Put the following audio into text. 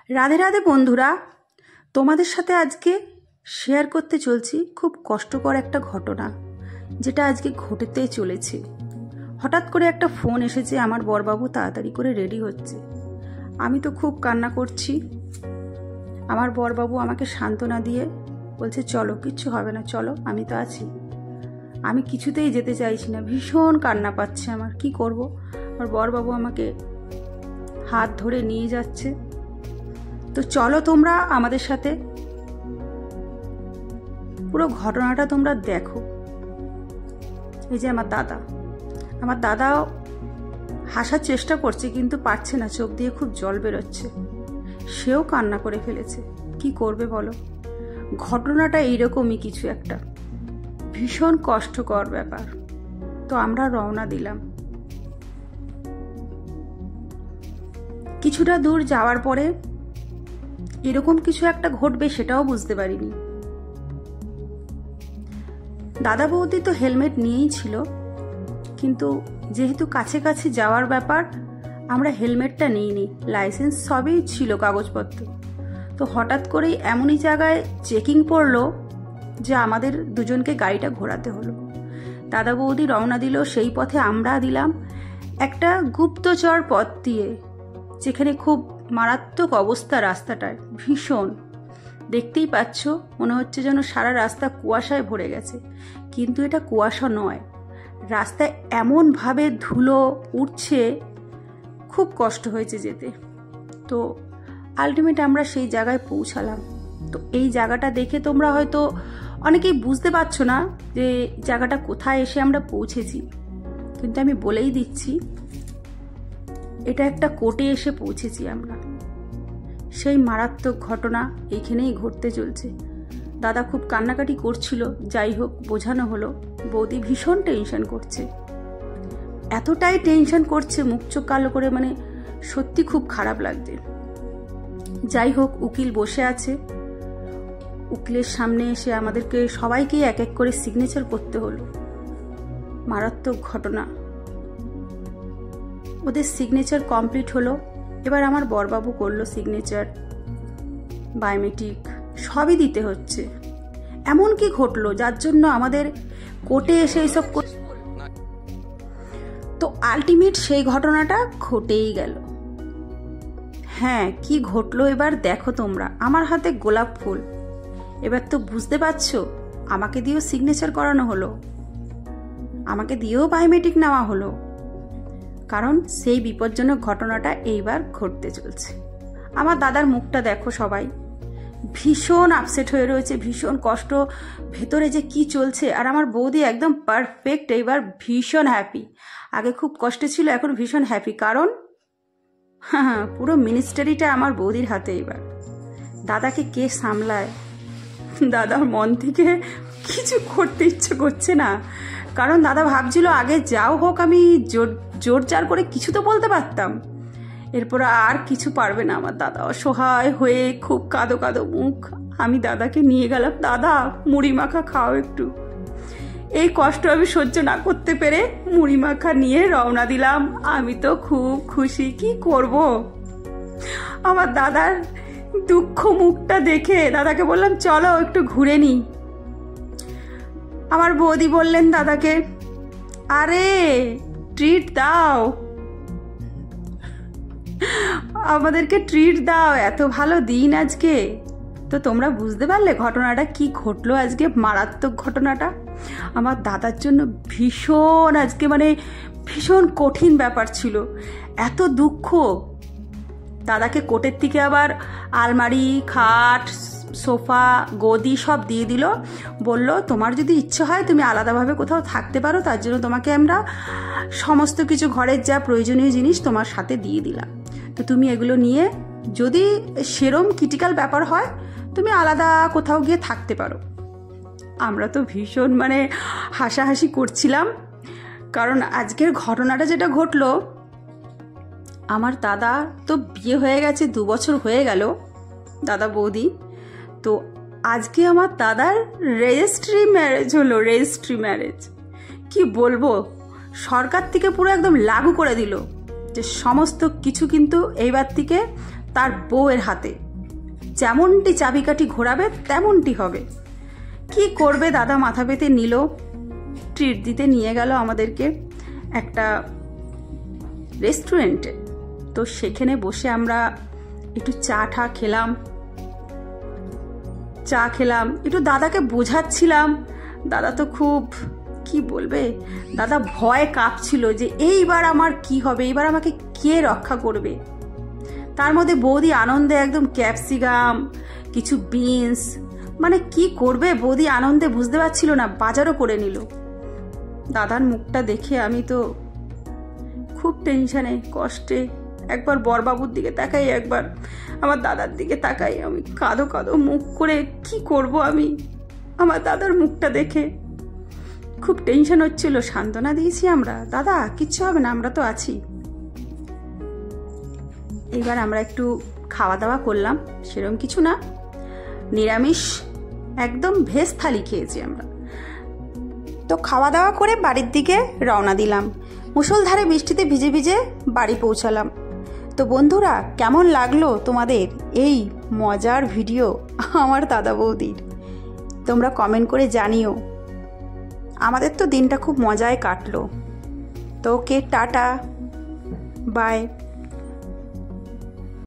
রাধে রাধে বন্ধুরা, তোমাদের সাথে আজকে শেয়ার করতে চলছি খুব কষ্টকর একটা ঘটনা, যেটা আজকে ঘটতে চলেছে। হঠাৎ করে একটা ফোন এসেছে, আমার বরবাবু তাড়াতাড়ি করে রেডি হচ্ছে। আমি তো খুব কান্না করছি। আমার বরবাবু আমাকে সান্ত্বনা দিয়ে বলছে, চলো, কিচ্ছু হবে না, চলো, আমি তো আছি। আমি কিছুতেই যেতে চাইছি না, ভীষণ কান্না পাচ্ছে আমার। কি করব? আমার বরবাবু আমাকে হাত ধরে নিয়ে যাচ্ছে। তো চলো তোমরা আমাদের সাথে, পুরো ঘটনাটা তোমরা দেখো। এই যে আমার দাদা হাসার চেষ্টা করছে, কিন্তু পারছে না, চোখ দিয়ে খুব জল বেরোচ্ছে। সেও কান্না করে ফেলেছে। কি করবে বলো? ঘটনাটা এইরকমই কিছু একটা, ভীষণ কষ্টকর ব্যাপার। তো আমরা রওনা দিলাম। কিছুটা দূর যাওয়ার পরে এরকম কিছু একটা ঘটবে সেটাও বুঝতে পারিনি। দাদা বৌদি তো হেলমেট নিয়েই ছিল, কিন্তু যেহেতু কাছে কাছে যাওয়ার ব্যাপার, আমরা হেলমেটটা নিইনি। লাইসেন্স সবই ছিল, কাগজপত্র। তো হঠাৎ করেই এমনই জায়গায় চেকিং পড়লো যে আমাদের দুজনকে গাড়িটা ঘোরাতে হলো। দাদা বৌদি রওনা দিল, সেই পথে আমরা দিলাম একটা গুপ্তচর পথ দিয়ে, যেখানে খুব মারাত্মক অবস্থা রাস্তাটায়। ভীষণ, দেখতেই পাচ্ছ, মনে হচ্ছে যেন সারা রাস্তা কুয়াশায় ভরে গেছে, কিন্তু এটা কুয়াশা নয়। রাস্তায় এমনভাবে ধুলো উঠছে, খুব কষ্ট হয়েছে যেতে। তো আলটিমেট আমরা সেই জায়গায় পৌঁছালাম। তো এই জায়গাটা দেখে তোমরা হয়তো অনেকেই বুঝতে পারছো না যে জায়গাটা কোথায় এসে আমরা পৌঁছেছি, কিন্তু আমি বলেই দিচ্ছি, এটা একটা কোর্টে এসে পৌঁছেছি আমরা। সেই মারাত্মক ঘটনা এইখানেই ঘটতে চলছে। দাদা খুব কান্নাকাটি করছিল, যাই হোক বোঝানো হলো। বৌদি ভীষণ টেনশন করছে, এতটাই টেনশন করছে, মুখ চোখ কালো করে, মানে সত্যি খুব খারাপ লাগছে। যাই হোক, উকিল বসে আছে। উকিলের সামনে এসে আমাদেরকে সবাইকে এক এক করে সিগনেচার করতে হলো। মারাত্মক ঘটনা। ওদের সিগনেচার কমপ্লিট হলো। এবার আমার বরবাবু করলো সিগনেচার, বায়োমেট্রিক সবই দিতে হচ্ছে। এমন কি ঘটলো যার জন্য আমাদের কোর্টে এসে এইসব। তো আলটিমেট সেই ঘটনাটা ঘটেই গেল। হ্যাঁ, কি ঘটলো এবার দেখো তোমরা। আমার হাতে গোলাপ ফুল। এবার তো বুঝতে পারছো, আমাকে দিয়েও সিগনেচার করানো হলো, আমাকে দিয়েও বায়োমেট্রিক নেওয়া হলো, কারণ সেই বিপজ্জনক ঘটনাটা এইবার ঘটতে চলছে। আমার দাদার মুখটা দেখো সবাই, ভীষণ আপসেট হয়ে রয়েছে, ভীষণ কষ্ট ভেতরে যে কি চলছে। আর আমার বৌদি একদম পারফেক্ট, এইবার ভীষণ হ্যাপি। আগে খুব কষ্ট ছিল, এখন ভীষণ হ্যাপি, কারণ পুরো মিনিস্টারিটা আমার বৌদির হাতে। এবার দাদাকে কে সামলায়? দাদার মন থেকে কিছু করতে ইচ্ছে করছে না, কারণ দাদা ভাবছিল আগে যাও হোক, আমি জোর জার করে কিছু তো বলতে পারতাম। এরপর আর কিছু পারবে না আমার দাদা। অসহায় হয়ে খুব কাঁদো কাঁদো মুখ, আমি দাদাকে নিয়ে গেলাম, দাদা মুড়ি মাখা খাও একটু। এই কষ্ট আমি সহ্য না করতে পেরে মুড়ি মাখা নিয়ে রওনা দিলাম। আমি তো খুব খুশি। কি করব? আমার দাদার দুঃখ মুখটা দেখে দাদাকে বললাম, চলো একটু ঘুরে নি। আমার বৌদি বললেন দাদাকে, আরে ট্রিট দাও, আমাদেরকে ট্রিট দাও, এত ভালো দিন আজকে। তো তোমরা বুঝতে পারলে ঘটনাটা কি ঘটলো আজকে, মারাত্মক ঘটনাটা। আমার দাদার জন্য ভীষণ আজকে, মানে ভীষণ কঠিন ব্যাপার ছিল। এত দুঃখ। দাদাকে কোর্টের থেকে আবার আলমারি, খাট, সোফা, গদি সব দিয়ে দিল। বলল, তোমার যদি ইচ্ছে হয় তুমি আলাদাভাবে কোথাও থাকতে পারো, তার জন্য তোমাকে আমরা সমস্ত কিছু ঘরের যা প্রয়োজনীয় জিনিস তোমার সাথে দিয়ে দিলাম। তো তুমি এগুলো নিয়ে, যদি সেরম ক্রিটিক্যাল ব্যাপার হয়, তুমি আলাদা কোথাও গিয়ে থাকতে পারো। আমরা তো ভীষণ মানে হাসাহাসি করছিলাম, কারণ আজকের ঘটনাটা যেটা ঘটলো, আমার দাদা তো বিয়ে হয়ে গেছে, 2 বছর হয়ে গেল দাদা বৌদি। তো আজকে আমার দাদার রেজিস্ট্রি ম্যারেজ হলো। রেজিস্ট্রি ম্যারেজ কি বলবো, সরকার থেকে পুরো একদম লাগু করে দিল যে সমস্ত কিছু কিন্তু এইবার থেকে তার বউয়ের হাতে, যেমনটি চাবিকাঠি ঘোরাবে তেমনটি হবে। কি করবে, দাদা মাথা পেতে নিল, ট্রিট দিতে নিয়ে গেল আমাদেরকে একটা রেস্টুরেন্টে। তো সেখানে বসে আমরা একটু চা খেলাম, একটু দাদাকে বোঝাচ্ছিলাম। দাদা তো খুব, কি বলবে, দাদা ভয়ে কাঁপছিল যে এইবার আমার কি হবে, এইবার আমাকে কে রক্ষা করবে। তার মধ্যে বৌদি আনন্দে একদম ক্যাপসিকাম, কিছু বিনস, মানে কি করবে বৌদি আনন্দে বুঝতে পারছিল না, বাজারও করে নিল। দাদার মুখটা দেখে আমি তো খুব টেনশনে, কষ্টে, একবার বরবাবুর দিকে তাকাই, একবার আমার দাদার দিকে তাকাই। আমি কাঁদো কাঁদো মুখ করে কি করব আমি আমার দাদার মুখটা দেখে। খুব টেনশন হচ্ছিল। সান্ত্বনা দিয়েছি আমরা, দাদা কিচ্ছু হবে না, আমরা তো আছি। এবার আমরা একটু খাওয়া দাওয়া করলাম, সেরকম কিছু না, নিরামিষ একদম ভেজ থালি খেয়েছি আমরা। তো খাওয়া দাওয়া করে বাড়ির দিকে রওনা দিলাম। মুষলধারে বৃষ্টিতে ভিজে ভিজে বাড়ি পৌঁছালাম। তো বন্ধুরা, কেমন লাগলো তোমাদের এই মজার ভিডিও আমার দাদা বৌদির? তোমরা কমেন্ট করে জানিও। আমাদের তো দিনটা খুব মজায় কাটলো। তো ওকে, টাটা, বাই।